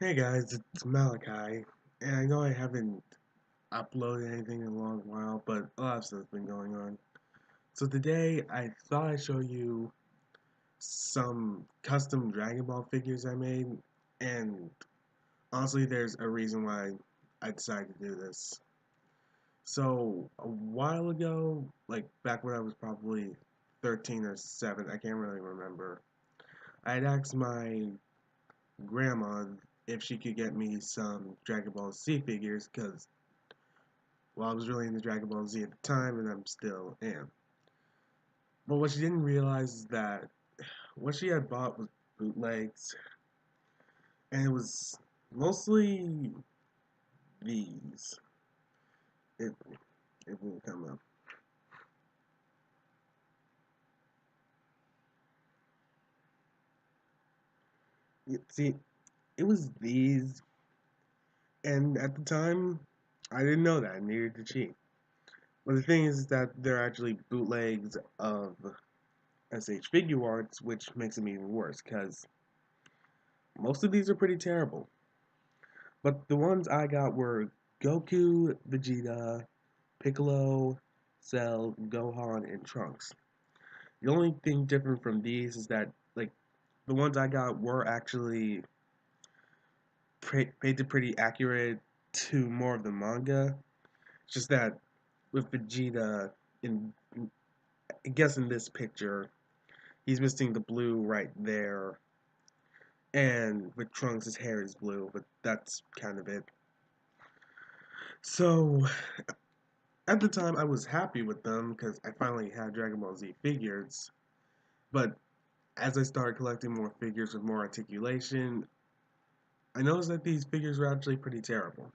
Hey guys, it's Malachi, and I know I haven't uploaded anything in a long while, but a lot of stuff's been going on. So today I thought I'd show you some custom Dragon Ball figures I made, and honestly, there's a reason why I decided to do this. So a while ago, like back when I was probably 13 or 7, I can't really remember, I had asked my grandma if she could get me some Dragon Ball Z figures because I was really into Dragon Ball Z at the time, and I'm still am. But what she didn't realize is that what she had bought was bootlegs, and it was mostly these. It it will come up. See, it was these, and at the time, I didn't know that I needed to cheat. But the thing is that they're actually bootlegs of SH figure arts, which makes them even worse because most of these are pretty terrible. But the ones I got were Goku, Vegeta, Piccolo, Cell, Gohan, and Trunks. The only thing different from these is that, like, the ones I got were actually painted pretty accurate to more of the manga. It's just that with Vegeta, in I guess in this picture, he's missing the blue right there, and with Trunks, his hair is blue, but that's kind of it. So at the time, I was happy with them because I finally had Dragon Ball Z figures. But as I started collecting more figures with more articulation, I noticed that these figures were actually pretty terrible.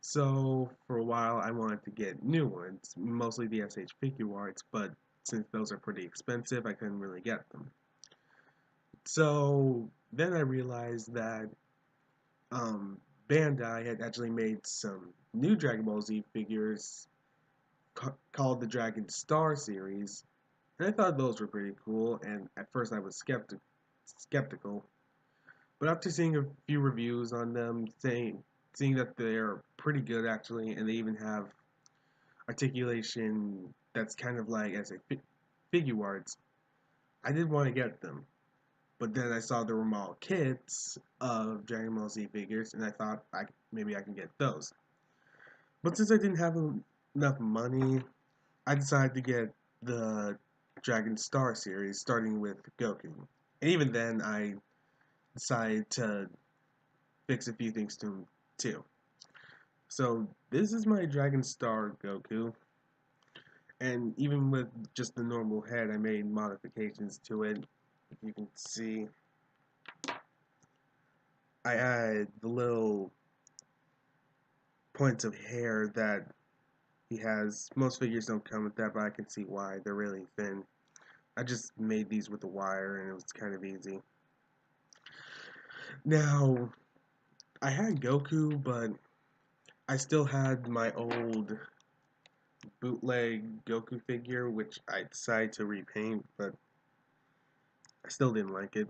So for a while, I wanted to get new ones, mostly the SH figure arts, but since those are pretty expensive, I couldn't really get them. So then I realized that um, Bandai had actually made some new Dragon Ball Z figures called the Dragon Star series, and I thought those were pretty cool. And at first, I was skeptical, but after seeing a few reviews on them, seeing that they're pretty good actually, and they even have articulation that's kind of like as a figure arts, I did want to get them. But then I saw the Ramal kits of Dragon Ball Z figures, and I thought maybe I can get those. But since I didn't have enough money, I decided to get the Dragon Star series, starting with Goku. And even then, I decided to fix a few things to him too. So this is my Dragon Star Goku, and even with just the normal head, I made modifications to it. If you can see, I added the little points of hair that he has. Most figures don't come with that, but I can see why. They're really thin. I just made these with a wire, and it was kind of easy. Now, I had Goku, but I still had my old bootleg Goku figure, which I decided to repaint, but I still didn't like it.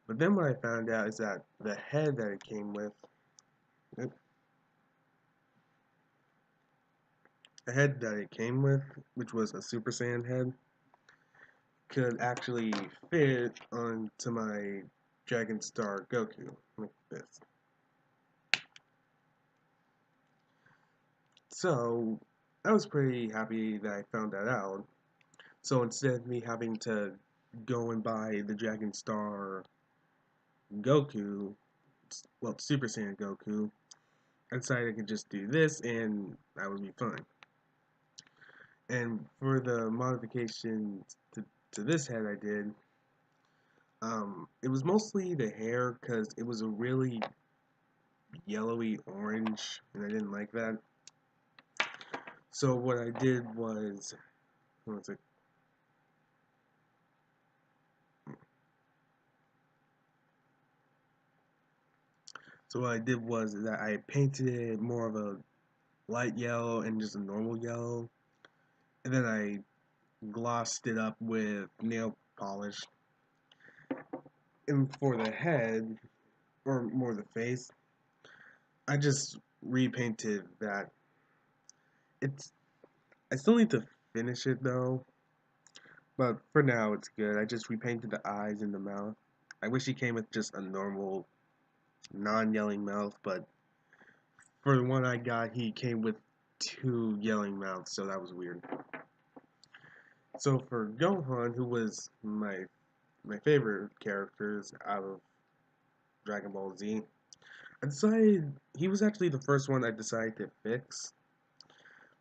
But then what I found out is that the head that it came with, the head that it came with, which was a Super Saiyan head, could actually fit onto my Dragon Star Goku, like this. So, I was pretty happy that I found that out. So instead of me having to go and buy the Dragon Star Goku, well, Super Saiyan Goku, I decided I could just do this and that would be fine. And for the modifications to this head I did, it was mostly the hair because it was a really yellowy orange and I didn't like that. So what I did was, what was it? So what I did was that I painted it more of a light yellow and just a normal yellow, and then I glossed it up with nail polish. And for the head, or more the face. I just repainted that. It's I still need to finish it though, but for now it's good. I just repainted the eyes and the mouth. I wish he came with just a normal, non-yelling mouth, but for the one I got, he came with two yelling mouths, so that was weird. So for Gohan, who was my favorite characters out of Dragon Ball Z, I decided he was actually the first one I decided to fix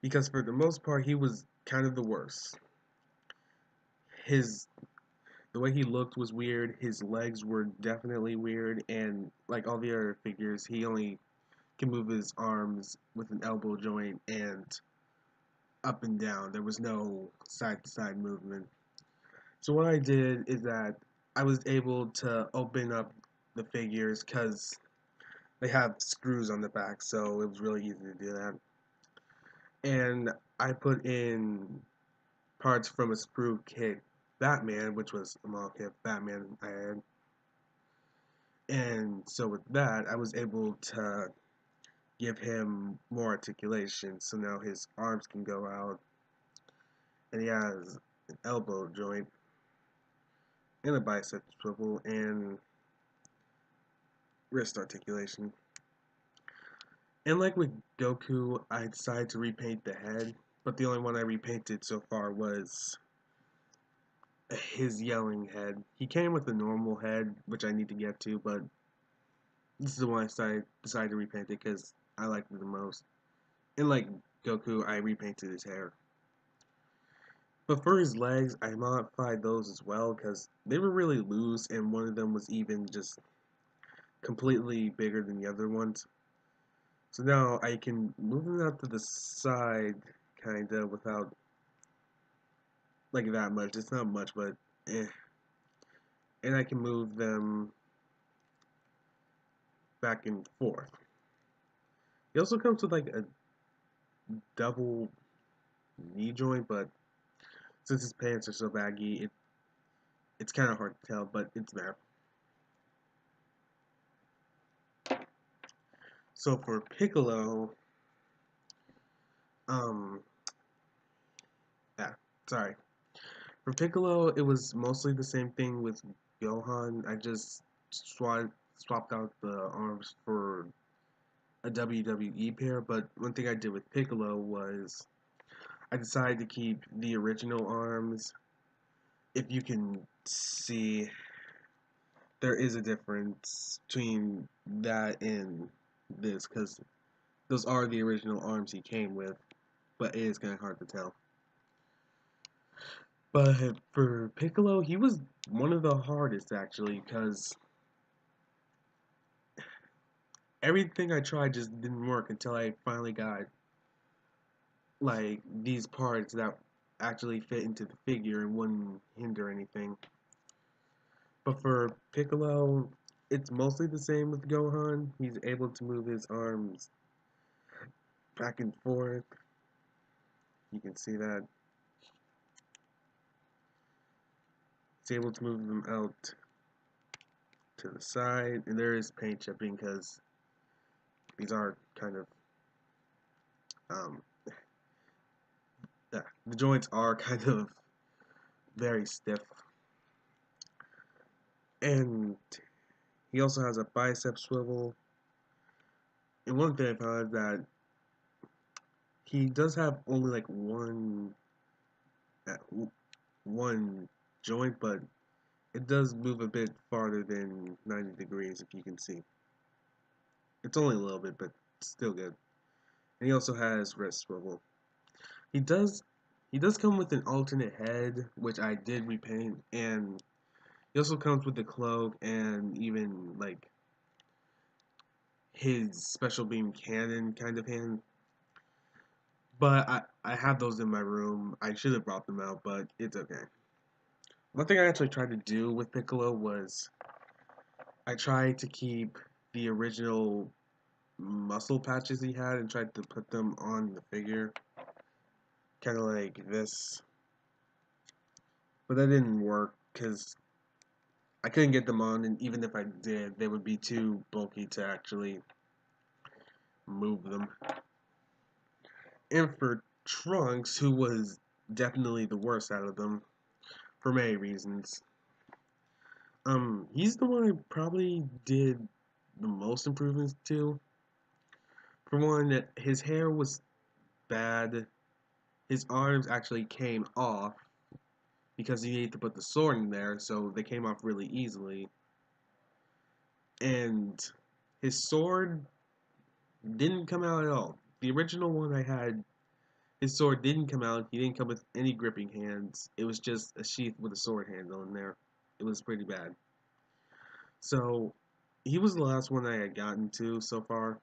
because for the most part he was kind of the worst. His The way he looked was weird. His legs were definitely weird, and like all the other figures, he only can move his arms with an elbow joint and up and down. There was no side to side movement. So what I did is that I was able to open up the figures because they have screws on the back, so it was really easy to do that. And I put in parts from a sprue kit Batman, which was a model kit Batman I had. And so with that, I was able to give him more articulation. So now his arms can go out, and he has an elbow joint and a bicep swivel and wrist articulation. And like with Goku, I decided to repaint the head, but the only one I repainted so far was his yelling head. He came with a normal head, which I need to get to, but this is the one I decided to repaint it because I liked it the most. And like Goku, I repainted his hair. But for his legs, I modified those as well because they were really loose, and one of them was even just completely bigger than the other ones. So now I can move them out to the side, kinda, without like that much. It's not much, but eh. And I can move them back and forth. He also comes with like a double knee joint, but since his pants are so baggy, it's kind of hard to tell, but it's there. So for Piccolo, um, yeah, sorry. For Piccolo, it was mostly the same thing with Gohan. I just swapped out the arms for a WWE pair, but one thing I did with Piccolo was I decided to keep the original arms. If you can see, there is a difference between that and this, because those are the original arms he came with, but it is kind of hard to tell. But for Piccolo, he was one of the hardest actually, because everything I tried just didn't work until I finally got like these parts that actually fit into the figure and wouldn't hinder anything. But for Piccolo, it's mostly the same with Gohan. He's able to move his arms back and forth. You can see that. He's able to move them out to the side, and there is paint chipping because these are kind of um, yeah, the joints are kind of very stiff. And he also has a bicep swivel. And one thing I found is that he does have only like uh, one joint, but it does move a bit farther than 90 degrees, if you can see. It's only a little bit, but still good. And he also has wrist swivel. He does he does come with an alternate head, which I did repaint, and he also comes with the cloak and even like his special beam cannon kind of hand. But I have those in my room. I should have brought them out, but it's okay. One thing I actually tried to do with Piccolo was I tried to keep the original muscle patches he had and tried to put them on the figure, kind of like this. But that didn't work because I couldn't get them on, and even if I did, they would be too bulky to actually move them. And for Trunks, who was definitely the worst out of them, for many reasons. He's the one I probably did the most improvements to. For one, his hair was bad. His arms actually came off because he needed to put the sword in there, so they came off really easily. And his sword didn't come out at all. The original one I had, his sword didn't come out. He didn't come with any gripping hands. It was just a sheath with a sword handle in there. It was pretty bad. So he was the last one I had gotten to so far.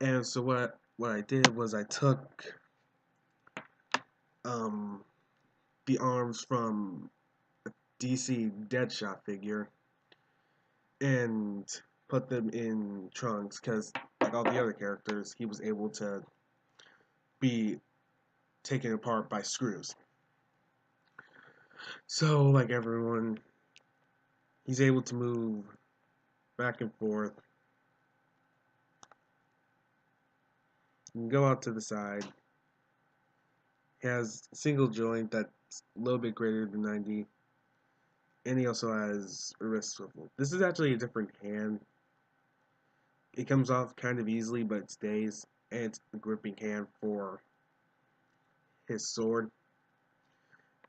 And so what I did was I took um, the arms from a DC Deadshot figure and put them in Trunks because, like all the other characters, he was able to be taken apart by screws. So, like everyone, he's able to move back and forth and go out to the side. He has a single joint that's a little bit greater than 90, and he also has a wrist swivel. This is actually a different hand. It comes off kind of easily, but it stays, and it's a gripping hand for his sword.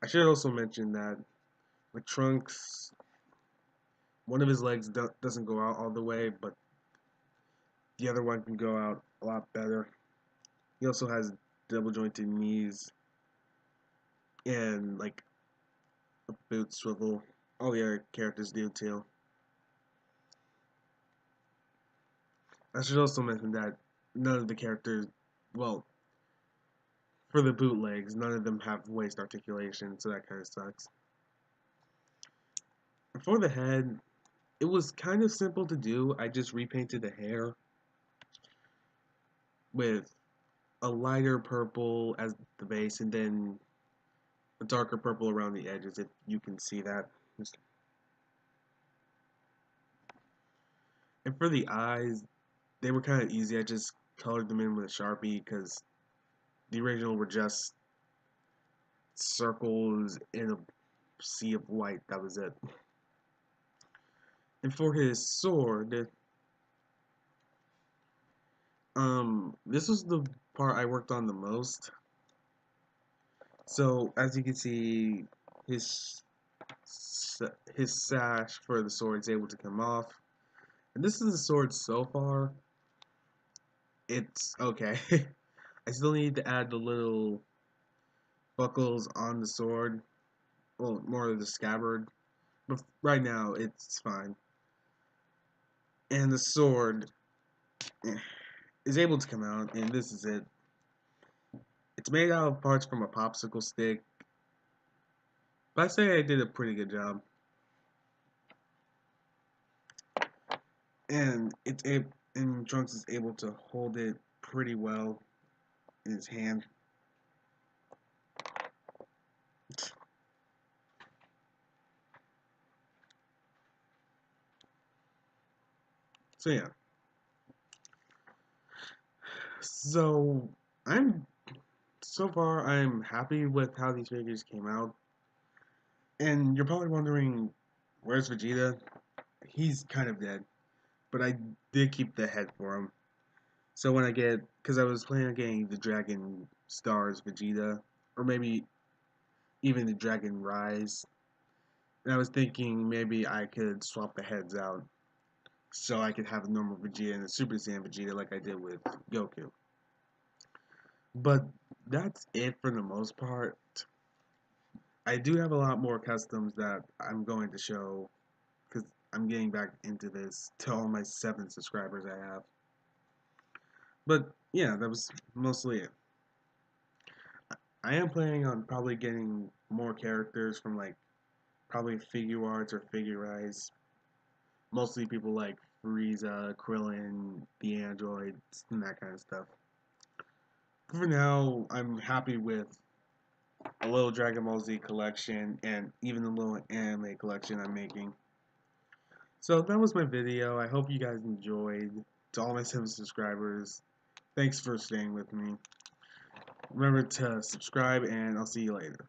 I should also mention that with Trunks, one of his legs doesn't go out all the way, but the other one can go out a lot better. He also has double jointed knees and like a boot swivel. All the other characters do too. I should also mention that none of the characters, well, for the bootlegs, none of them have waist articulation, so that kind of sucks. For the head, it was kind of simple to do. I just repainted the hair with a lighter purple as the base and then a darker purple around the edges, if you can see that. And for the eyes, they were kind of easy. I just colored them in with a Sharpie because the original were just circles in a sea of white. That was it. And for his sword, this was the part I worked on the most. So as you can see, his his sash for the sword is able to come off. And this is the sword so far. It's okay. I still need to add the little buckles on the sword. Well, more of the scabbard. But right now, it's fine. And the sword is able to come out, and this is it. It's made out of parts from a popsicle stick. But I say I did a pretty good job. And and Trunks is able to hold it pretty well in his hand. So yeah. So I'm so far I'm happy with how these figures came out. And you're probably wondering, where's Vegeta? He's kind of dead, but I did keep the head for him. So when I get, because I was planning on getting the Dragon Stars Vegeta, or maybe even the Dragon Rise, and I was thinking maybe I could swap the heads out so I could have a normal Vegeta and a Super Saiyan Vegeta like I did with Goku. But that's it for the most part. I do have a lot more customs that I'm going to show because I'm getting back into this to all my 7 subscribers I have. But yeah, that was mostly it. I am planning on probably getting more characters from like probably Figure Arts or Figurize. Mostly people like Frieza, Krillin, the androids, and that kind of stuff. For now, I'm happy with a little Dragon Ball Z collection, and even a little anime collection I'm making. So that was my video. I hope you guys enjoyed. To all my 7 subscribers, thanks for staying with me. Remember to subscribe, and I'll see you later.